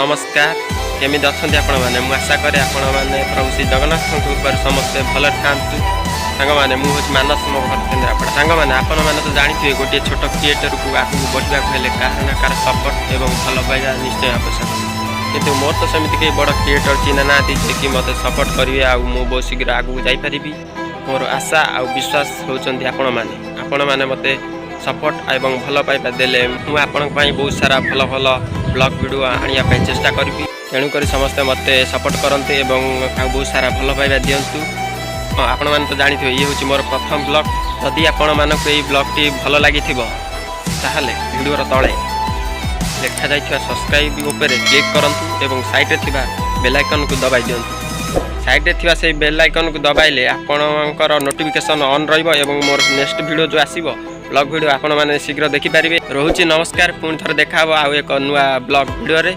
नमस्कार केमी अच्छा आपण मैंने मुझे आशा करे आपण मैंने प्रभु श्री जगन्नाथ समस्ते भल था सांग मैंने मुझे मानस मो घर केन्द्रापड़ा सांग मैंने आपण मैंने तो जानी गोटे छोट क्रिएटर को आगे बढ़ा कार कार सपोर्ट और भल पाइबा निश्चय आवश्यक किंतु मोर तो सेमती कई बड़ क्रिएटर चिन्ह ना कि मत सपोर्ट करेंगे आ बहुत शीघ्र आगू जापरि मोर आशा आ विश्वास होती आपण मैंने मत सपोर्ट एवं भल पाइबा देले मुझे आपण बहुत सारा भल भल ब्लॉग वीडियो आने चेष्टा करी तेणुक समस्ते मत सपोर्ट करते एवं बहुत सारा भल पाइबा दिंतु आपण मैंने तो जानी ये हूँ मोर प्रथम ब्लॉग जदि आपण मानक ये ब्लॉग टी भल लगी ताहले वीडियोर तले लिखा जाइथिबा सब्सक्राइब उपरे क्लिक करंतु एवं साइड रे थिबा बेल आइकन को दबाई दियंतु साइड रे थिबा से बेल आइकन को दबाइले आपणकर नोटिफिकेशन ऑन रहिबो एवं मोर नेक्स्ट वीडियो जो आसीबो ब्लॉग वीडियो आपण माने शीघ्र देखि पारिबे। रहुछि नमस्कार पुणी थर देखा आउ एक नुआ ब्लॉग वीडियो रे।